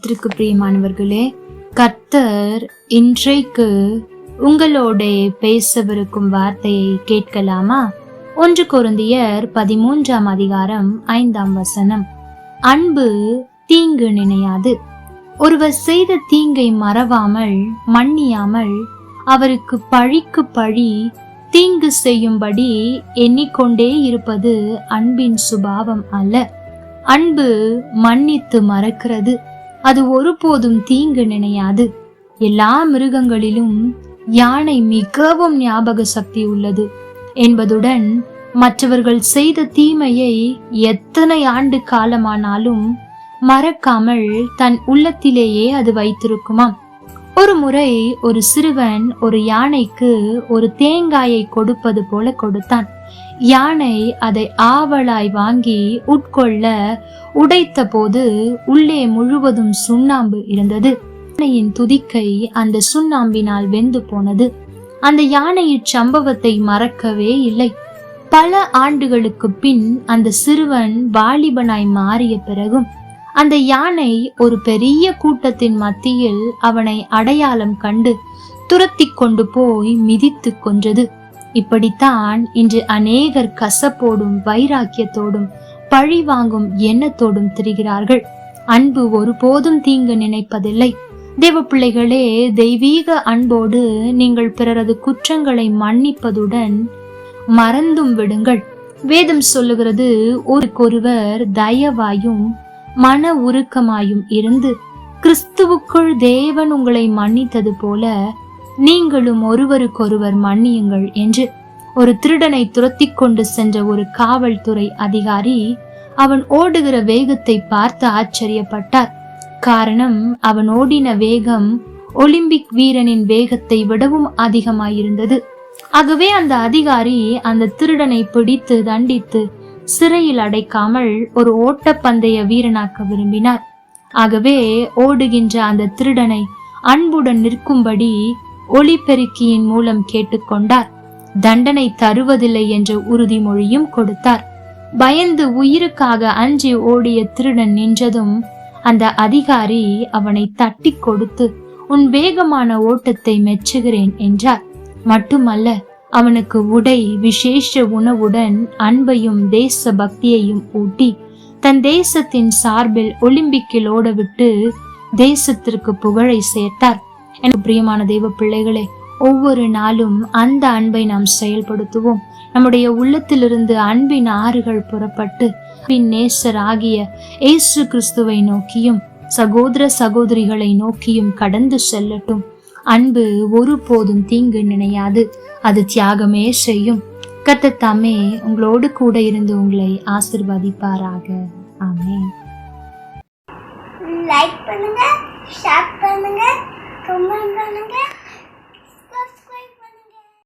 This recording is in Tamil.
கர்த்தருக்கு பிரியமானவர்களே, கர்த்தர் இன்றைக்கு உங்களோட பேசவிருக்கும் வார்த்தையை கேட்கலாமா? 1 கொரிந்தியர் 13ஆம் அதிகாரம் 5ஆம் வசனம். அன்பு தீங்கு நினையாது. ஒருவர் செய்த தீங்கை மறவாமல் மன்னியாமல் அவருக்கு பழிக்கு பழி தீங்கு செய்யும்படி எண்ணிக்கொண்டே இருப்பது அன்பின் சுபாவம் அல்ல. அன்பு மன்னித்து மறக்கிறது. அது ஒருபோதும் தீங்கு நினையாது. எல்லா மிருகங்களிலும் யானை மிகவும் ஞாபக சக்தி உள்ளது என்பதுடன் மற்றவர்கள் செய்த தீமையை எத்தனை ஆண்டு காலமானாலும் மறக்காமல் தன் உள்ளத்திலேயே அது வைத்திருக்குமாம். ஒரு முறை ஒரு சிறுவன் ஒரு யானைக்கு ஒரு தேங்காயை கொடுப்பது போல கொடுத்தான். யானை அதை ஆவலாய் வாங்கி உட்கொள்ள உடைத்த போது உள்ளே முழுவதும் சுண்ணாம்பு இருந்தது. யானையின் துதிக்கை அந்த சுண்ணாம்பினால் வெந்து போனது. அந்த யானை இச்சம்பவத்தை மறக்கவே இல்லை. பல ஆண்டுகளுக்கு பின் அந்த சிறுவன் வாலிபனாய் மாறிய பிறகும் அந்த யானை ஒரு பெரிய கூட்டத்தின் மத்தியில் அவனை அடையாளம் கண்டு துரத்தி கொண்டு போய் மிதித்து கொன்றது. இப்படித்தான் இன்று அநேகர் கசப்போடும் வைராக்கியத்தோடும் பழி வாங்கும் எண்ணத்தோடும் திரிகிறார்கள். அன்பு ஒருபோதும் தீங்கு நினைப்பதில்லை. தேவ பிள்ளைகளே, தெய்வீக அன்போடு நீங்கள் பிறரது குற்றங்களை மன்னிப்பதுடன் மறந்தும் விடுங்கள். வேதம் சொல்லுகிறது, ஒருவருக்கொருவர் தயவாயும் மன உருக்கமாயும் இருந்து கிறிஸ்துவுக்குள் தேவன் உங்களை மன்னித்தது போல நீங்களும் ஒருவருக்கொருவர் மன்னியுங்கள் என்று. ஒரு திருடனை துரத்தி கொண்டு சென்ற ஒரு காவல்துறை அதிகாரி அவன் ஓடுகிற வேகத்தை பார்த்து ஆச்சரியப்பட்டார். காரணம், அவன் ஓடின வேகம் ஒலிம்பிக் வீரனின் வேகத்தை விடவும் அதிகமாயிருந்தது. ஆகவே அந்த அதிகாரி அந்த திருடனை பிடித்து தண்டித்து சிறையில் அடைக்காமல் ஒரு ஓட்டப்பந்தய வீரனாக்க விரும்பினார். ஆகவே ஓடுகின்ற அந்த திருடனை அன்புடன் நிற்கும்படி ஒலிபெருக்கியின் மூலம் கேட்டுக்கொண்டார். தண்டனை தருவதில்லை என்ற உறுதிமொழியும் கொடுத்தார். பயந்து உயிருக்காக அஞ்சி ஓடிய திருடன் நின்றதும் அந்த அதிகாரி அவனை தட்டி கொடுத்து, உன் வேகமான ஓட்டத்தை மெச்சுகிறேன் என்றார். மட்டுமல்ல, அவனுக்கு உடை, விசேஷ உணவுடன் அன்பையும் தேச பக்தியையும் ஊட்டி தன் தேசத்தின் சார்பில் ஒலிம்பிக்கில் ஓடவிட்டு தேசத்திற்கு புகழை சேர்த்தார். எனக்கு பிரியமான தெய்வ பிள்ளைகளே, ஒவ்வொரு நாளும் அந்த அன்பை நாம் செயல்படுத்துவோம். நம்முடைய உள்ளத்திலிருந்து அன்பின் ஆறுகள் புறப்பட்டு அன்பின் நேசர் ஆகிய இயேசு கிறிஸ்துவை நோக்கியும் சகோதர சகோதரிகளை நோக்கியும் கடந்து செல்லட்டும். அன்பு ஒருபோதும் தீங்கு நினையாது. அது தியாகமே செய்யும். கர்த்தர் தாமே உங்களோடு கூட இருந்து உங்களை ஆசீர்வதிப்பாராக. ஆமென். லைக் பண்ணுங்க, ஷேர் பண்ணுங்க, கமெண்ட் பண்ணுங்க.